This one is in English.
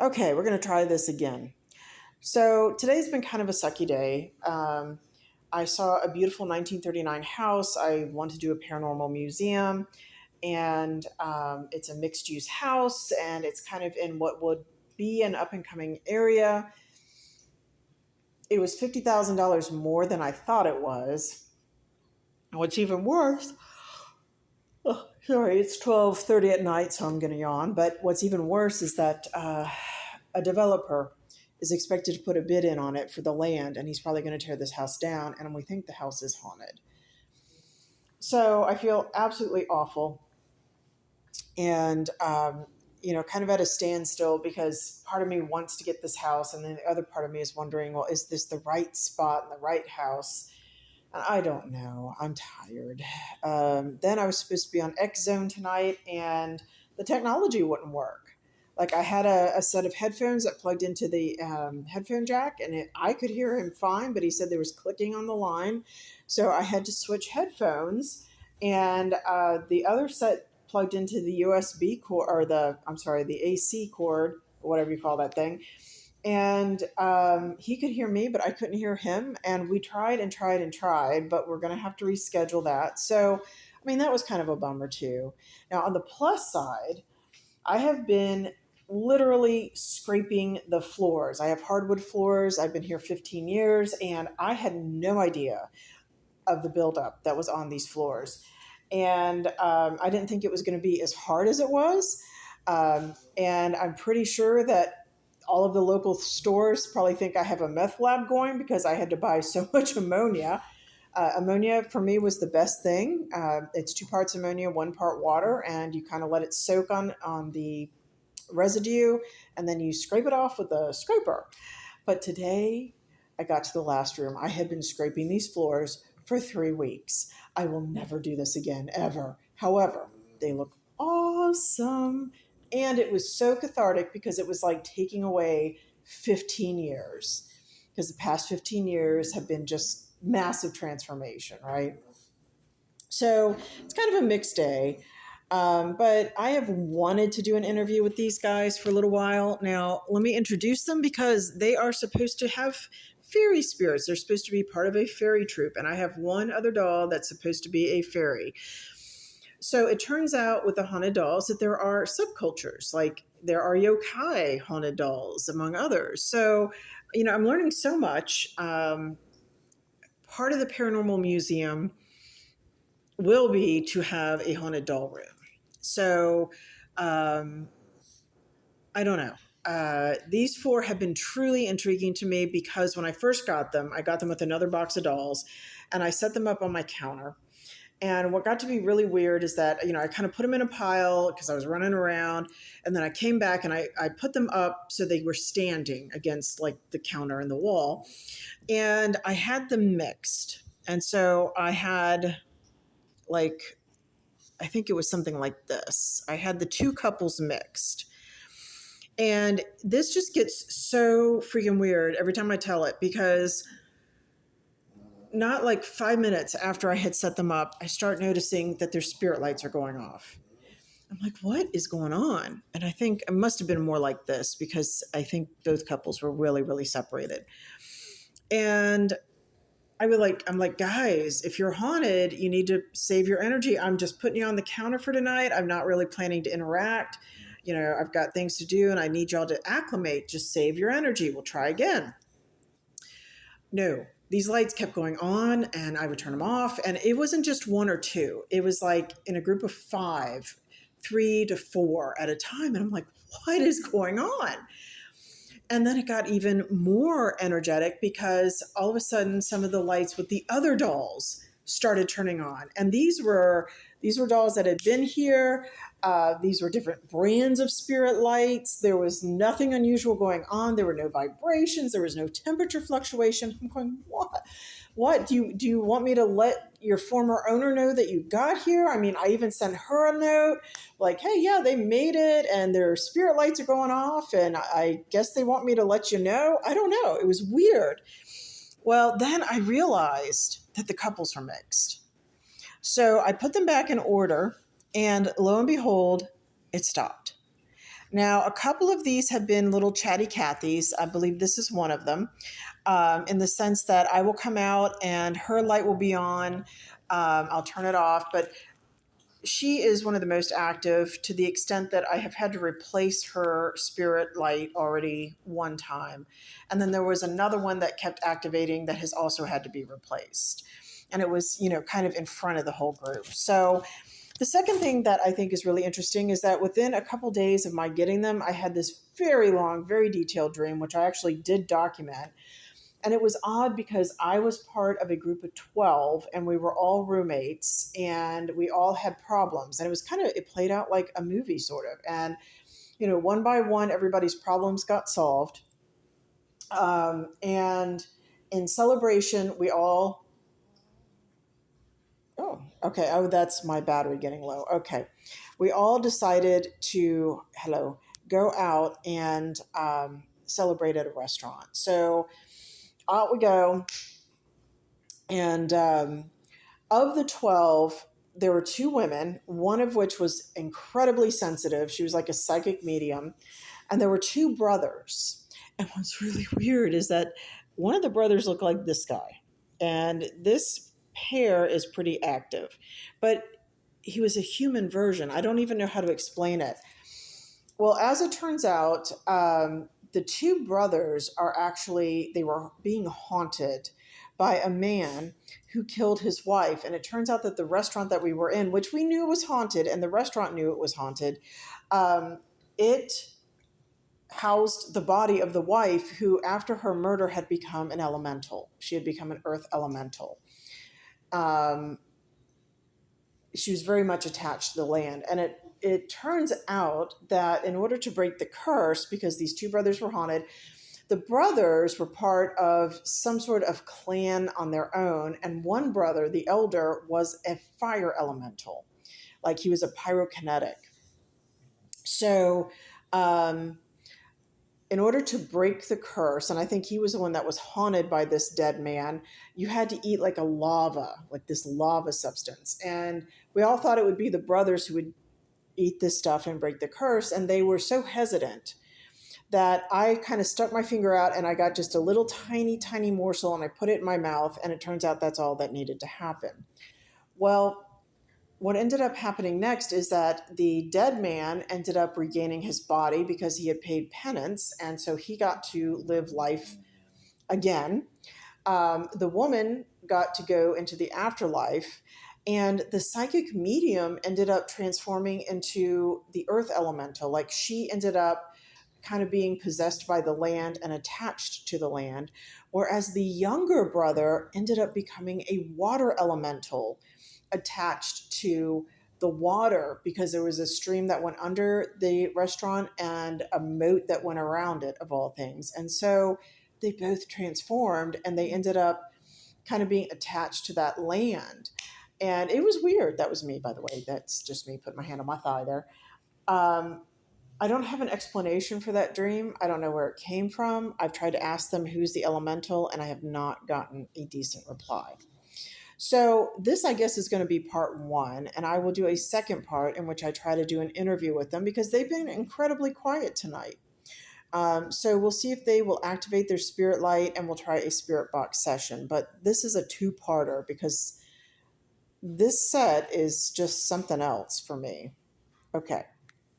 Okay, we're going to try this again. So today's been kind of a sucky day. I saw a beautiful 1939 house. I want to do a paranormal museum, and it's a mixed use house, and it's kind of in what would be an up and coming area. It was $50,000 more than I thought it was. And what's even worse, oh, sorry, it's 12:30 at night, so I'm going to yawn. But what's even worse is that a developer is expected to put a bid in on it for the land, and he's probably going to tear this house down. And we think the house is haunted. So I feel absolutely awful, and kind of at a standstill because part of me wants to get this house, and then the other part of me is wondering, well, is this the right spot and the right house? I don't know. I'm tired. Then I was supposed to be on X Zone tonight, and the technology wouldn't work. Like I had a set of headphones that plugged into the headphone jack, and I could hear him fine, but he said there was clicking on the line, so I had to switch headphones, and the other set plugged into the USB cord, or the AC cord, or whatever you call that thing, and he could hear me, but I couldn't hear him. And we tried and tried and tried, but we're going to have to reschedule that. So, I mean, that was kind of a bummer too. Now, on the plus side, I have been literally scraping the floors. I have hardwood floors. I've been here 15 years, and I had no idea of the buildup that was on these floors. And I didn't think it was going to be as hard as it was. And I'm pretty sure that all of the local stores probably think I have a meth lab going because I had to buy so much ammonia. Ammonia for me was the best thing. It's 2 parts ammonia, 1 part water, and you kind of let it soak on the residue, and then you scrape it off with a scraper. But today I got to the last room. I had been scraping these floors for 3 weeks. I will never do this again, ever. However, they look awesome. And it was so cathartic because it was like taking away 15 years. Because the past 15 years have been just massive transformation, right? So it's kind of a mixed day. But I have wanted to do an interview with these guys for a little while. Now, let me introduce them because they are supposed to have fairy spirits. They're supposed to be part of a fairy troupe. And I have one other doll that's supposed to be a fairy. So it turns out with the haunted dolls that there are subcultures, like there are yokai haunted dolls, among others. So, I'm learning so much. Part of the paranormal museum will be to have a haunted doll room. So, I don't know. These four have been truly intriguing to me because when I first got them, I got them with another box of dolls, and I set them up on my counter. And what got to be really weird is that, I kind of put them in a pile because I was running around. And then I came back and I put them up so they were standing against like the counter and the wall. And I had them mixed. And so I had like, I think it was something like this. I had the two couples mixed. And this just gets so freaking weird every time I tell it because not like 5 minutes after I had set them up, I start noticing that their spirit lights are going off. I'm like, what is going on? And I think it must have been more like this because I think both couples were really, really separated. And I'm like, guys, if you're haunted, you need to save your energy. I'm just putting you on the counter for tonight. I'm not really planning to interact. I've got things to do and I need y'all to acclimate. Just save your energy. We'll try again. No, these lights kept going on and I would turn them off. And it wasn't just one or two. It was like in a group of 5, 3 to 4 at a time. And I'm like, what is going on? And then it got even more energetic because all of a sudden some of the lights with the other dolls started turning on. And these were dolls that had been here. These were different brands of spirit lights. There was nothing unusual going on. There were no vibrations. There was no temperature fluctuation. I'm going, what? What do you want me to let your former owner know that you got here? I mean, I even sent her a note like, hey, yeah, they made it and their spirit lights are going off. And I guess they want me to let you know. I don't know. It was weird. Well, then I realized that the couples were mixed. So I put them back in order and lo and behold, it stopped. Now, a couple of these have been little chatty Cathys. I believe this is one of them, in the sense that I will come out and her light will be on. I'll turn it off, but she is one of the most active to the extent that I have had to replace her spirit light already one time. And then there was another one that kept activating that has also had to be replaced. And it was, kind of in front of the whole group. So the second thing that I think is really interesting is that within a couple days of my getting them, I had this very long, very detailed dream, which I actually did document. And it was odd because I was part of a group of 12 and we were all roommates and we all had problems. And it was it played out like a movie, sort of. And, one by one, everybody's problems got solved. And in celebration, we all, oh, okay. Oh, that's my battery getting low. Okay. We all decided to, hello, go out and celebrate at a restaurant. So out we go. And of the 12, there were two women, one of which was incredibly sensitive. She was like a psychic medium. And there were two brothers. And what's really weird is that one of the brothers looked like this guy. And this pair is pretty active. But he was a human version. I don't even know how to explain it. Well, as it turns out, the two brothers they were being haunted by a man who killed his wife. And it turns out that the restaurant that we were in, which we knew was haunted, and the restaurant knew it was haunted, it housed the body of the wife who, after her murder, had become an elemental. She had become an earth elemental. She was very much attached to the land. And it turns out that in order to break the curse, because these two brothers were haunted, the brothers were part of some sort of clan on their own. And one brother, the elder, was a fire elemental. Like he was a pyrokinetic. So, in order to break the curse, and I think he was the one that was haunted by this dead man, you had to eat like this lava substance. And we all thought it would be the brothers who would eat this stuff and break the curse. And they were so hesitant that I kind of stuck my finger out and I got just a little tiny, tiny morsel and I put it in my mouth. And it turns out that's all that needed to happen. Well, what ended up happening next is that the dead man ended up regaining his body because he had paid penance. And so he got to live life again. The woman got to go into the afterlife. And the psychic medium ended up transforming into the earth elemental. Like she ended up kind of being possessed by the land and attached to the land. Whereas the younger brother ended up becoming a water elemental attached to the water because there was a stream that went under the restaurant and a moat that went around it, of all things. And so they both transformed and they ended up kind of being attached to that land. And it was weird. That was me, by the way. That's just me putting my hand on my thigh there. I don't have an explanation for that dream. I don't know where it came from. I've tried to ask them who's the elemental, and I have not gotten a decent reply. So this, I guess, is going to be part one, and I will do a second part in which I try to do an interview with them because they've been incredibly quiet tonight. So we'll see if they will activate their spirit light, and we'll try a spirit box session. But this is a two-parter because this set is just something else for me. Okay.